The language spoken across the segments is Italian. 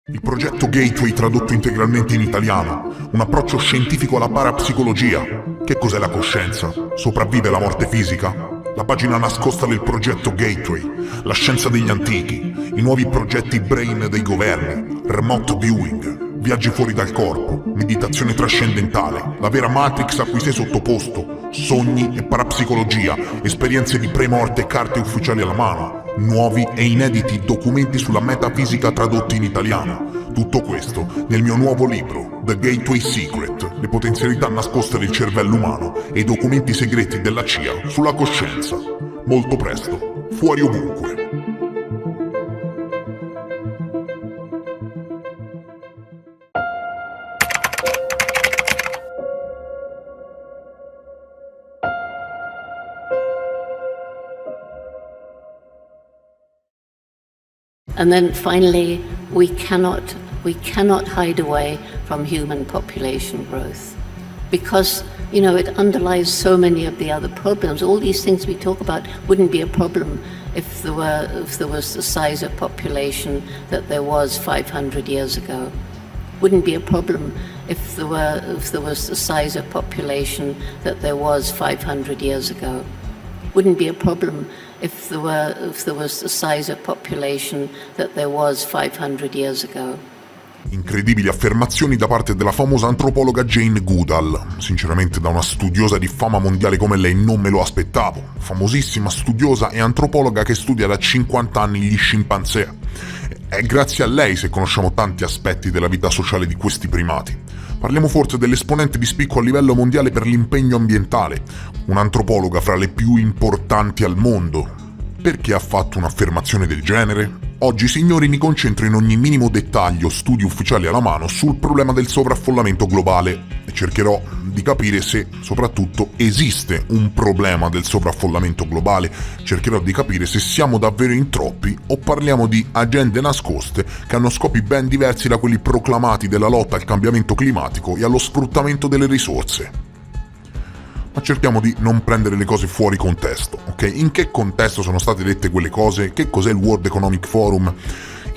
Il progetto Gateway tradotto integralmente in italiano, un approccio scientifico alla parapsicologia. Che cos'è la coscienza? Sopravvive la morte fisica? La pagina nascosta del progetto Gateway, la scienza degli antichi, i nuovi progetti brain dei governi, remote viewing, viaggi fuori dal corpo, meditazione trascendentale, la vera matrix a cui sei sottoposto, sogni e parapsicologia, esperienze di pre-morte e carte ufficiali alla mano, nuovi e inediti documenti sulla metafisica tradotti in italiano. Tutto questo nel mio nuovo libro, The Gateway Secret, le potenzialità nascoste del cervello umano e i documenti segreti della CIA sulla coscienza. Molto presto, fuori ovunque. And then finally, we cannot hide away from human population growth, because it underlies so many of the other problems. All these things we talk about wouldn't be a problem if there was the size of population that there was 500 years ago. Wouldn't be a problem if there was the size of population that there was 500 years ago. Wouldn't be a problem if there was the size of population that there was 500 years ago. Incredibili affermazioni da parte della famosa antropologa Jane Goodall. Sinceramente, da una studiosa di fama mondiale come lei non me lo aspettavo. Famosissima studiosa e antropologa che studia da 50 anni gli scimpanzé. È grazie a lei se conosciamo tanti aspetti della vita sociale di questi primati. Parliamo forse dell'esponente di spicco a livello mondiale per l'impegno ambientale, un'antropologa fra le più importanti al mondo. Perché ha fatto un'affermazione del genere? Oggi, signori, mi concentro in ogni minimo dettaglio, studi ufficiali alla mano, sul problema del sovraffollamento globale e cercherò di capire se, soprattutto, esiste un problema del sovraffollamento globale. Cercherò di capire se siamo davvero in troppi o parliamo di agende nascoste che hanno scopi ben diversi da quelli proclamati della lotta al cambiamento climatico e allo sfruttamento delle risorse. Ma cerchiamo di non prendere le cose fuori contesto, ok? In che contesto sono state dette quelle cose? Che cos'è il World Economic Forum?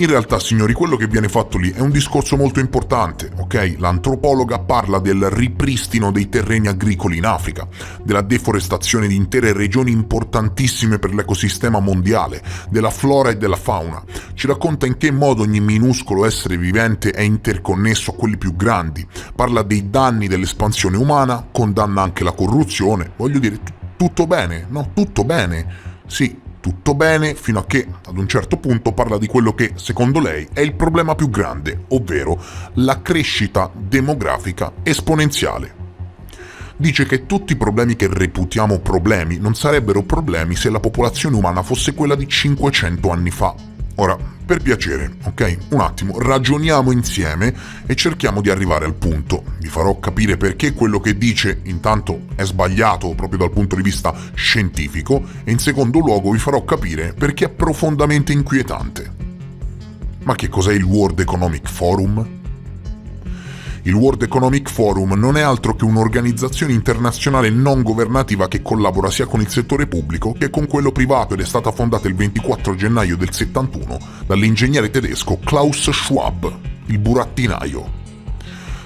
In realtà, signori, quello che viene fatto lì è un discorso molto importante, ok? L'antropologa parla del ripristino dei terreni agricoli in Africa, della deforestazione di intere regioni importantissime per l'ecosistema mondiale, della flora e della fauna. Ci racconta in che modo ogni minuscolo essere vivente è interconnesso a quelli più grandi. Parla dei danni dell'espansione umana, condanna anche la corruzione. Voglio dire, tutto bene? No, tutto bene. Sì, tutto bene, fino a che, ad un certo punto, parla di quello che, secondo lei, è il problema più grande, ovvero la crescita demografica esponenziale. Dice che tutti i problemi che reputiamo problemi non sarebbero problemi se la popolazione umana fosse quella di 500 anni fa. Ora, per piacere, ok? Un attimo, ragioniamo insieme e cerchiamo di arrivare al punto. Vi farò capire perché quello che dice, intanto, è sbagliato proprio dal punto di vista scientifico e in secondo luogo vi farò capire perché è profondamente inquietante. Ma che cos'è il World Economic Forum? Il World Economic Forum non è altro che un'organizzazione internazionale non governativa che collabora sia con il settore pubblico che con quello privato ed è stata fondata il 24 gennaio del 71 dall'ingegnere tedesco Klaus Schwab, il burattinaio.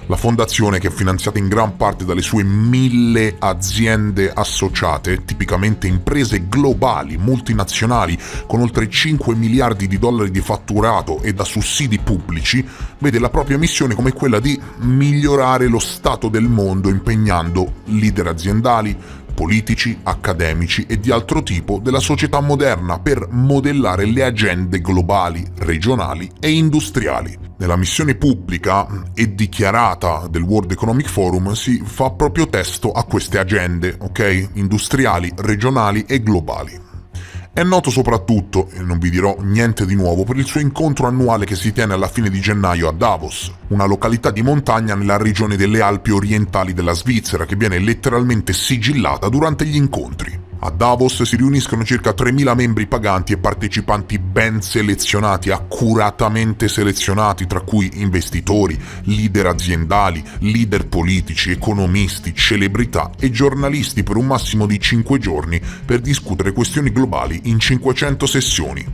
La fondazione, che è finanziata in gran parte dalle sue 1000 aziende associate, tipicamente imprese globali, multinazionali, con oltre 5 miliardi di dollari di fatturato e da sussidi pubblici, vede la propria missione come quella di migliorare lo stato del mondo impegnando leader aziendali, politici, accademici e di altro tipo della società moderna per modellare le agende globali, regionali e industriali. Nella missione pubblica e dichiarata del World Economic Forum si fa proprio testo a queste agende, ok? Industriali, regionali e globali. È noto soprattutto, e non vi dirò niente di nuovo, per il suo incontro annuale che si tiene alla fine di gennaio a Davos, una località di montagna nella regione delle Alpi orientali della Svizzera che viene letteralmente sigillata durante gli incontri. A Davos si riuniscono circa 3.000 membri paganti e partecipanti ben selezionati, accuratamente selezionati, tra cui investitori, leader aziendali, leader politici, economisti, celebrità e giornalisti per un massimo di 5 giorni per discutere questioni globali in 500 sessioni.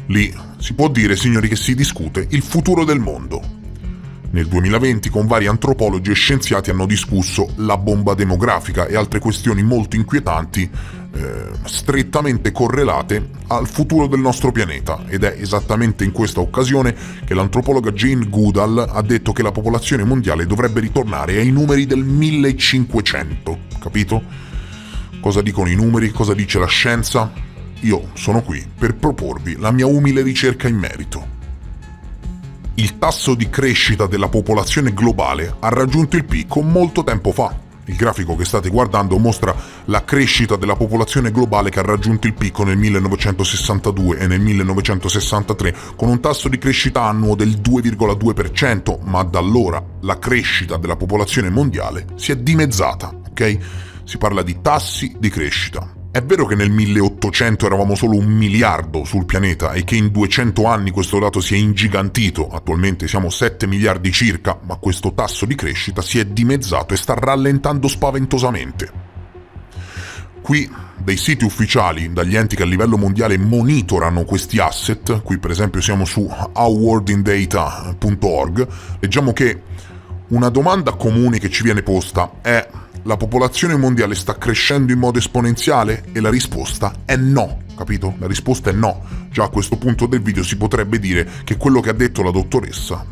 Lì Si può dire, signori, che si discute il futuro del mondo. Nel 2020 con vari antropologi e scienziati hanno discusso la bomba demografica e altre questioni molto inquietanti, strettamente correlate al futuro del nostro pianeta, ed è esattamente in questa occasione che l'antropologa Jane Goodall ha detto che la popolazione mondiale dovrebbe ritornare ai numeri del 1500, capito? Cosa dicono i numeri? Cosa dice la scienza? Io sono qui per proporvi la mia umile ricerca in merito. Il tasso di crescita della popolazione globale ha raggiunto il picco molto tempo fa. Il grafico che state guardando mostra la crescita della popolazione globale che ha raggiunto il picco nel 1962 e nel 1963 con un tasso di crescita annuo del 2,2%, ma da allora la crescita della popolazione mondiale si è dimezzata, ok? Si parla di tassi di crescita. È vero che nel 1800 eravamo solo 1 miliardo sul pianeta e che in 200 anni questo dato si è ingigantito, attualmente siamo 7 miliardi circa, ma questo tasso di crescita si è dimezzato e sta rallentando spaventosamente. Qui, dai siti ufficiali, dagli enti che a livello mondiale monitorano questi asset, qui per esempio siamo su ourworldindata.org, leggiamo che una domanda comune che ci viene posta è: la popolazione mondiale sta crescendo in modo esponenziale? E la risposta è no, capito? La risposta è no. Già a questo punto del video si potrebbe dire che quello che ha detto la dottoressa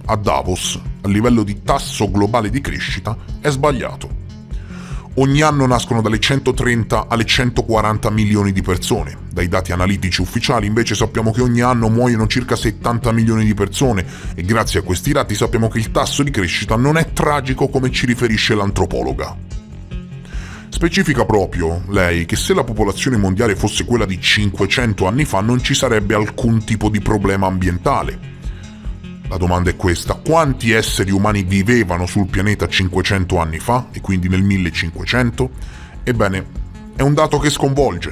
a Davos, a livello di tasso globale di crescita, è sbagliato. Ogni anno nascono dalle 130 alle 140 milioni di persone. Dai dati analitici ufficiali invece sappiamo che ogni anno muoiono circa 70 milioni di persone e grazie a questi dati sappiamo che il tasso di crescita non è tragico come ci riferisce l'antropologa. Specifica proprio lei che se la popolazione mondiale fosse quella di 500 anni fa non ci sarebbe alcun tipo di problema ambientale. La domanda è questa: quanti esseri umani vivevano sul pianeta 500 anni fa, e quindi nel 1500? Ebbene, è un dato che sconvolge.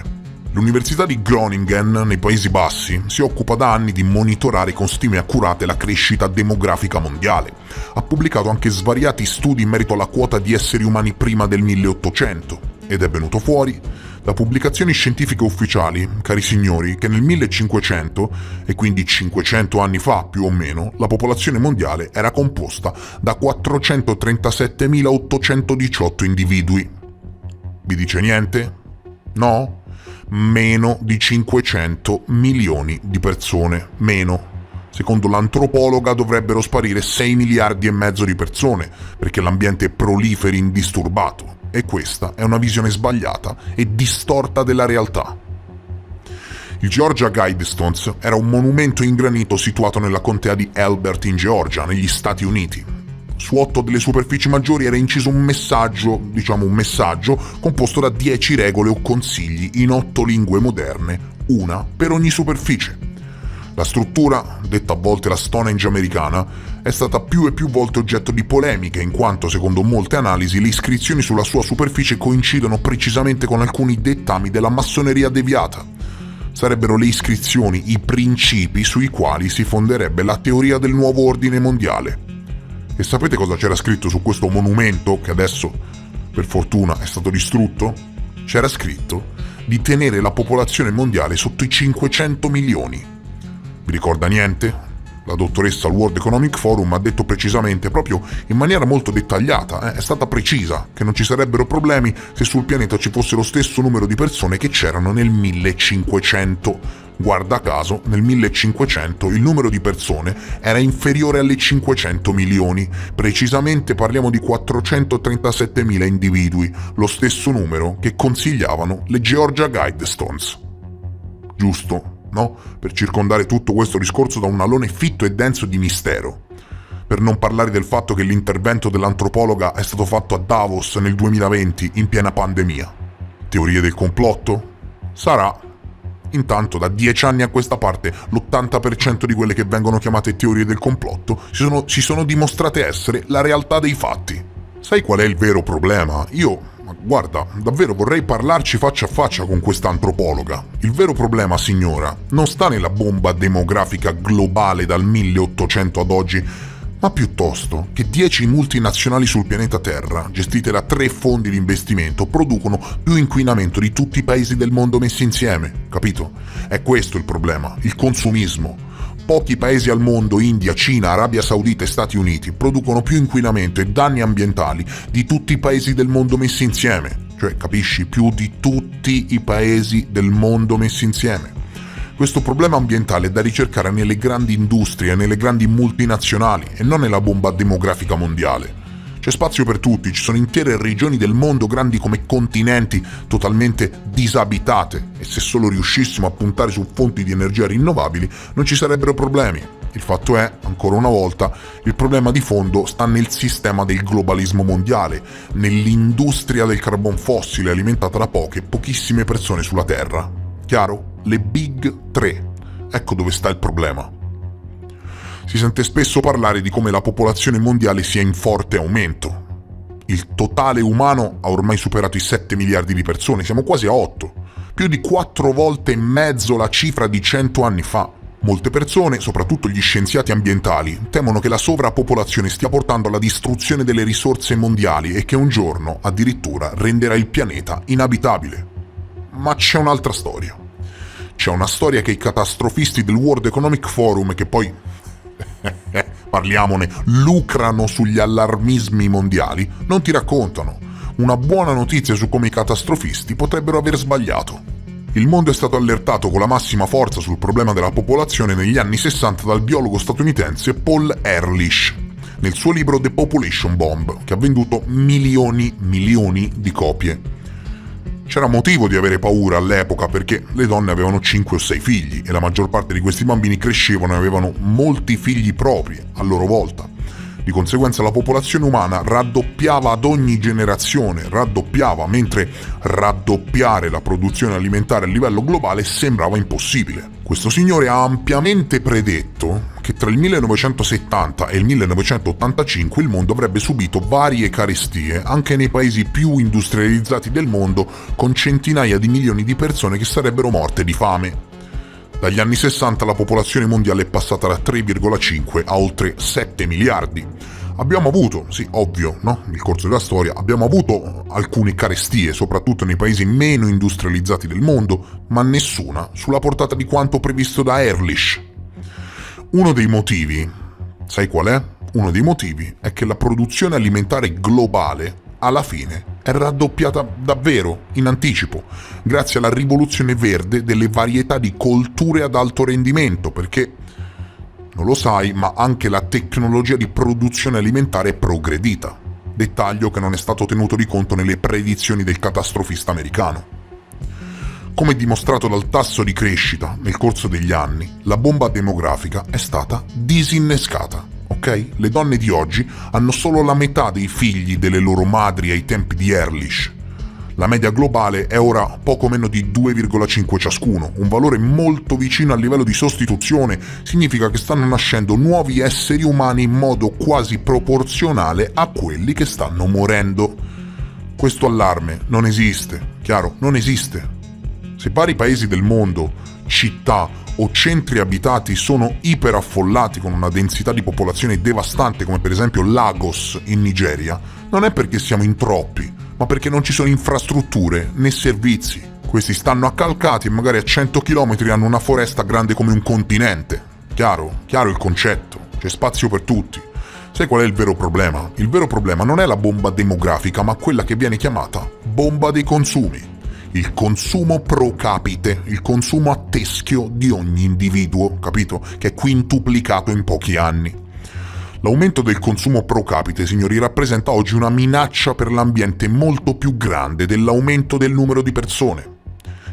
L'Università di Groningen, nei Paesi Bassi, si occupa da anni di monitorare con stime accurate la crescita demografica mondiale. Ha pubblicato anche svariati studi in merito alla quota di esseri umani prima del 1800, ed è venuto fuori da pubblicazioni scientifiche ufficiali, cari signori, che nel 1500, e quindi 500 anni fa più o meno, la popolazione mondiale era composta da 437.818 individui. Vi dice niente? No? Meno di 500 milioni di persone, meno. Secondo l'antropologa dovrebbero sparire 6 miliardi e mezzo di persone, perché l'ambiente proliferi indisturbato. E questa è una visione sbagliata e distorta della realtà. Il Georgia Guidestones era un monumento in granito situato nella contea di Elbert in Georgia, negli Stati Uniti. Su 8 delle superfici maggiori era inciso un messaggio composto da 10 regole o consigli in 8 lingue moderne, una per ogni superficie. La struttura, detta a volte la Stonehenge americana, è stata più e più volte oggetto di polemiche in quanto, secondo molte analisi, le iscrizioni sulla sua superficie coincidono precisamente con alcuni dettami della massoneria deviata. Sarebbero le iscrizioni i principi sui quali si fonderebbe la teoria del nuovo ordine mondiale. E sapete cosa c'era scritto su questo monumento, che adesso, per fortuna, è stato distrutto? C'era scritto di tenere la popolazione mondiale sotto i 500 milioni. Vi ricorda niente? La dottoressa al World Economic Forum ha detto precisamente, proprio in maniera molto dettagliata, è stata precisa, che non ci sarebbero problemi se sul pianeta ci fosse lo stesso numero di persone che c'erano nel 1500. Guarda caso, nel 1500 il numero di persone era inferiore alle 500 milioni, precisamente parliamo di 437.000 individui, lo stesso numero che consigliavano le Georgia Guidestones. Giusto? No? Per circondare tutto questo discorso da un alone fitto e denso di mistero. Per non parlare del fatto che l'intervento dell'antropologa è stato fatto a Davos nel 2020 in piena pandemia. Teorie del complotto? Sarà. Intanto da 10 anni a questa parte l'80% di quelle che vengono chiamate teorie del complotto si sono dimostrate essere la realtà dei fatti. Sai qual è il vero problema? Guarda, davvero vorrei parlarci faccia a faccia con questa antropologa. Il vero problema, signora, non sta nella bomba demografica globale dal 1800 ad oggi, ma piuttosto che 10 multinazionali sul pianeta Terra, gestite da 3 fondi di investimento, producono più inquinamento di tutti i paesi del mondo messi insieme, capito? È questo il problema, il consumismo. Pochi paesi al mondo, India, Cina, Arabia Saudita e Stati Uniti, producono più inquinamento e danni ambientali di tutti i paesi del mondo messi insieme. Cioè, capisci? Più di tutti i paesi del mondo messi insieme. Questo problema ambientale è da ricercare nelle grandi industrie, nelle grandi multinazionali e non nella bomba demografica mondiale. C'è spazio per tutti, ci sono intere regioni del mondo grandi come continenti totalmente disabitate e se solo riuscissimo a puntare su fonti di energia rinnovabili non ci sarebbero problemi. Il fatto è, ancora una volta, il problema di fondo sta nel sistema del globalismo mondiale, nell'industria del carbon fossile alimentata da pochissime persone sulla Terra. Chiaro? Le Big 3. Ecco dove sta il problema. Si sente spesso parlare di come la popolazione mondiale sia in forte aumento. Il totale umano ha ormai superato i 7 miliardi di persone, siamo quasi a 8, più di 4 volte e mezzo la cifra di 100 anni fa. Molte persone, soprattutto gli scienziati ambientali, temono che la sovrappopolazione stia portando alla distruzione delle risorse mondiali e che un giorno addirittura renderà il pianeta inabitabile. Ma c'è un'altra storia. C'è una storia che i catastrofisti del World Economic Forum, che poi parliamone, lucrano sugli allarmismi mondiali, non ti raccontano. Una buona notizia su come i catastrofisti potrebbero aver sbagliato. Il mondo è stato allertato con la massima forza sul problema della popolazione negli anni 60 dal biologo statunitense Paul Ehrlich, nel suo libro The Population Bomb, che ha venduto milioni di copie. C'era motivo di avere paura all'epoca perché le donne avevano 5 o 6 figli e la maggior parte di questi bambini crescevano e avevano molti figli propri a loro volta. Di conseguenza la popolazione umana raddoppiava ad ogni generazione, mentre raddoppiare la produzione alimentare a livello globale sembrava impossibile. Questo signore ha ampiamente predetto che tra il 1970 e il 1985 il mondo avrebbe subito varie carestie anche nei paesi più industrializzati del mondo, con centinaia di milioni di persone che sarebbero morte di fame. Dagli anni 60 la popolazione mondiale è passata da 3,5 a oltre 7 miliardi. Abbiamo avuto, sì, ovvio, no? Nel corso della storia abbiamo avuto alcune carestie, soprattutto nei paesi meno industrializzati del mondo, ma nessuna sulla portata di quanto previsto da Ehrlich. Uno dei motivi, sai qual è? Uno dei motivi è che la produzione alimentare globale alla fine è raddoppiata davvero in anticipo, grazie alla rivoluzione verde delle varietà di colture ad alto rendimento, perché non lo sai, ma anche la tecnologia di produzione alimentare è progredita, dettaglio che non è stato tenuto di conto nelle predizioni del catastrofista americano. Come dimostrato dal tasso di crescita nel corso degli anni, la bomba demografica è stata disinnescata. Ok? Le donne di oggi hanno solo la metà dei figli delle loro madri ai tempi di Ehrlich. La media globale è ora poco meno di 2,5 ciascuno, un valore molto vicino al livello di sostituzione. Significa che stanno nascendo nuovi esseri umani in modo quasi proporzionale a quelli che stanno morendo. Questo allarme non esiste, chiaro? Non esiste. Se vari paesi del mondo, città o centri abitati sono iperaffollati con una densità di popolazione devastante come per esempio Lagos in Nigeria, non è perché siamo in troppi, ma perché non ci sono infrastrutture né servizi. Questi stanno accalcati e magari a 100 km hanno una foresta grande come un continente. Chiaro? Chiaro il concetto, c'è spazio per tutti. Sai qual è il vero problema? Il vero problema non è la bomba demografica, ma quella che viene chiamata bomba dei consumi. Il consumo pro capite, il consumo a teschio di ogni individuo, capito? Che è quintuplicato in pochi anni. L'aumento del consumo pro capite, signori, rappresenta oggi una minaccia per l'ambiente molto più grande dell'aumento del numero di persone.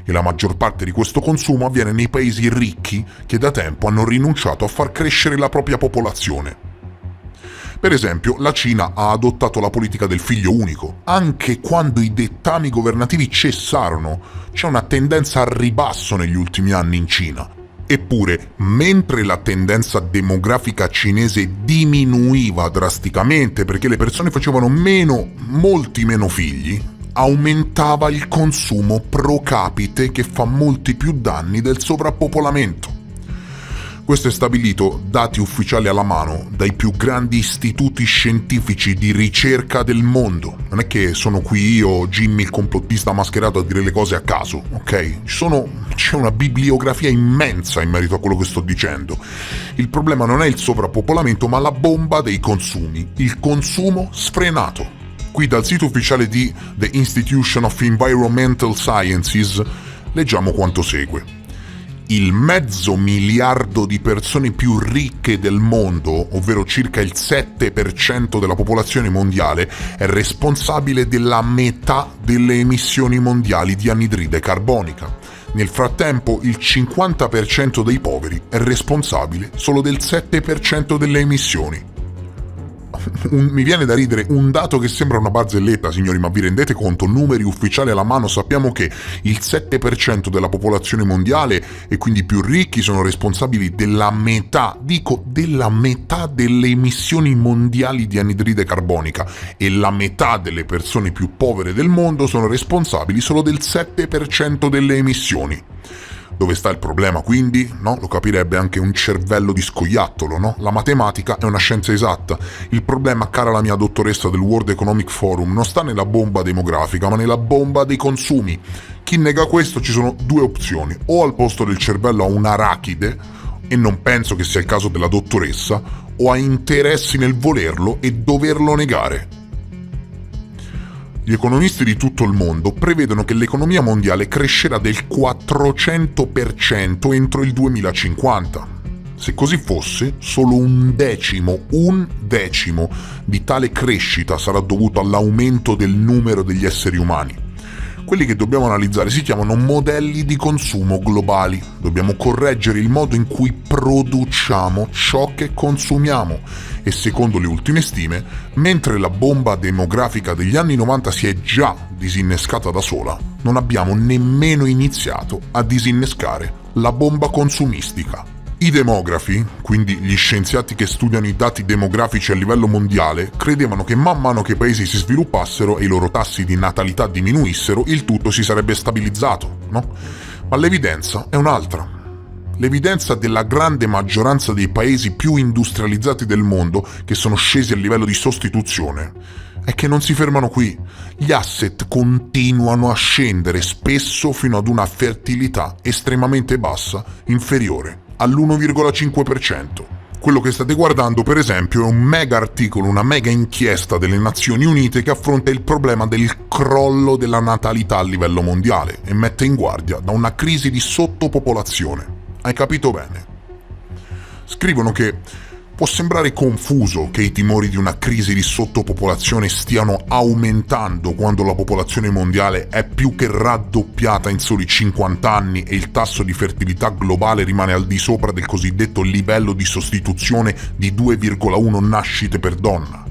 E la maggior parte di questo consumo avviene nei paesi ricchi che da tempo hanno rinunciato a far crescere la propria popolazione. Per esempio, la Cina ha adottato la politica del figlio unico, anche quando i dettami governativi cessarono. C'è una tendenza al ribasso negli ultimi anni in Cina. Eppure, mentre la tendenza demografica cinese diminuiva drasticamente perché le persone facevano molti meno figli, aumentava il consumo pro capite che fa molti più danni del sovrappopolamento. Questo è stabilito, dati ufficiali alla mano, dai più grandi istituti scientifici di ricerca del mondo. Non è che sono qui io, Jimmy il complottista mascherato, a dire le cose a caso, ok? C'è una bibliografia immensa in merito a quello che sto dicendo. Il problema non è il sovrappopolamento, ma la bomba dei consumi, il consumo sfrenato. Qui dal sito ufficiale di The Institution of Environmental Sciences leggiamo quanto segue. Il 500 miliardi di persone più ricche del mondo, ovvero circa il 7% della popolazione mondiale, è responsabile della metà delle emissioni mondiali di anidride carbonica. Nel frattempo, il 50% dei poveri è responsabile solo del 7% delle emissioni. Mi viene da ridere un dato che sembra una barzelletta, signori, ma vi rendete conto? Numeri ufficiali alla mano, sappiamo che il 7% della popolazione mondiale e quindi i più ricchi sono responsabili della metà, della metà delle emissioni mondiali di anidride carbonica, e la metà delle persone più povere del mondo sono responsabili solo del 7% delle emissioni. Dove sta il problema, quindi? No? Lo capirebbe anche un cervello di scoiattolo, no? La matematica è una scienza esatta. Il problema, cara la mia dottoressa del World Economic Forum, non sta nella bomba demografica, ma nella bomba dei consumi. Chi nega questo, ci sono due opzioni: o al posto del cervello ha un'arachide, e non penso che sia il caso della dottoressa, o ha interessi nel volerlo e doverlo negare. Gli economisti di tutto il mondo prevedono che l'economia mondiale crescerà del 400% entro il 2050. Se così fosse, solo un decimo di tale crescita sarà dovuto all'aumento del numero degli esseri umani. Quelli che dobbiamo analizzare si chiamano modelli di consumo globali. Dobbiamo correggere il modo in cui produciamo ciò che consumiamo. E secondo le ultime stime, mentre la bomba demografica degli anni 90 si è già disinnescata da sola, non abbiamo nemmeno iniziato a disinnescare la bomba consumistica. I demografi, quindi gli scienziati che studiano i dati demografici a livello mondiale, credevano che man mano che i paesi si sviluppassero e i loro tassi di natalità diminuissero, il tutto si sarebbe stabilizzato, no? Ma l'evidenza è un'altra. L'evidenza della grande maggioranza dei paesi più industrializzati del mondo, che sono scesi a livello di sostituzione, è che non si fermano qui. Gli asset continuano a scendere, spesso fino ad una fertilità estremamente bassa, inferiore all'1,5%. Quello che state guardando, per esempio, è un mega articolo, una mega inchiesta delle Nazioni Unite che affronta il problema del crollo della natalità a livello mondiale e mette in guardia da una crisi di sottopopolazione. Hai capito bene? Scrivono che può sembrare confuso che i timori di una crisi di sottopopolazione stiano aumentando quando la popolazione mondiale è più che raddoppiata in soli 50 anni e il tasso di fertilità globale rimane al di sopra del cosiddetto livello di sostituzione di 2,1 nascite per donna.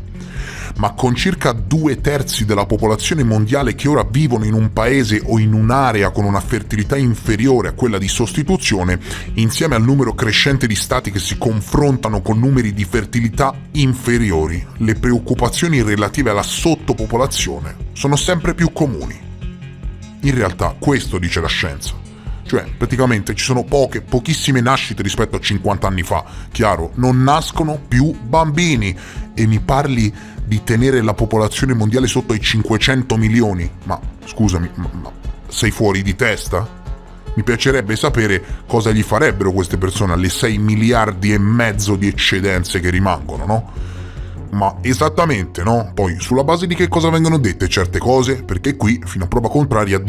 Ma con circa 2/3 della popolazione mondiale che ora vivono in un paese o in un'area con una fertilità inferiore a quella di sostituzione, insieme al numero crescente di stati che si confrontano con numeri di fertilità inferiori, le preoccupazioni relative alla sottopopolazione sono sempre più comuni. In realtà questo dice la scienza. Cioè, praticamente ci sono pochissime nascite rispetto a 50 anni fa. Chiaro, non nascono più bambini. E mi parli di tenere la popolazione mondiale sotto ai 500 milioni? Ma scusami, ma sei fuori di testa? Mi piacerebbe sapere cosa gli farebbero queste persone alle 6 miliardi e mezzo di eccedenze che rimangono, no? Ma esattamente, no? Poi, sulla base di che cosa vengono dette certe cose? Perché qui, fino a prova contraria,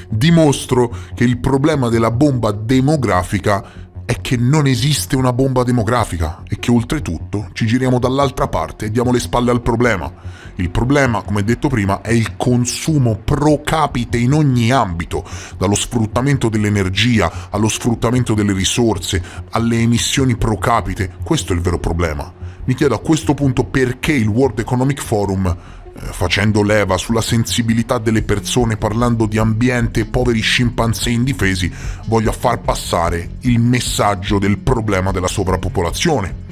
dimostro che il problema della bomba demografica è che non esiste una bomba demografica e che oltretutto ci giriamo dall'altra parte e diamo le spalle al problema. Il problema, come detto prima, è il consumo pro capite in ogni ambito, dallo sfruttamento dell'energia allo sfruttamento delle risorse, alle emissioni pro capite. Questo è il vero problema. Mi chiedo a questo punto perché il World Economic Forum, facendo leva sulla sensibilità delle persone, parlando di ambiente e poveri scimpanzé indifesi, voglia far passare il messaggio del problema della sovrappopolazione.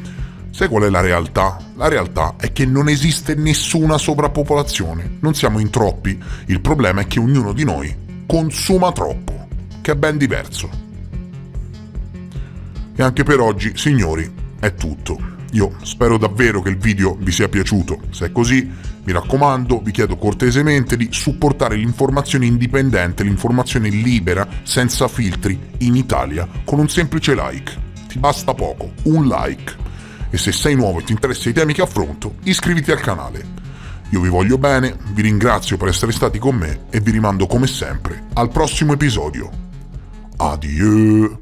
Sai qual è la realtà? La realtà è che non esiste nessuna sovrappopolazione, non siamo in troppi, il problema è che ognuno di noi consuma troppo, che è ben diverso. E anche per oggi, signori, è tutto. Io spero davvero che il video vi sia piaciuto. Se è così, mi raccomando, vi chiedo cortesemente di supportare l'informazione indipendente, l'informazione libera, senza filtri, in Italia, con un semplice like. Ti basta poco, un like. E se sei nuovo e ti interessano i temi che affronto, iscriviti al canale. Io vi voglio bene, vi ringrazio per essere stati con me e vi rimando come sempre al prossimo episodio. Adieu!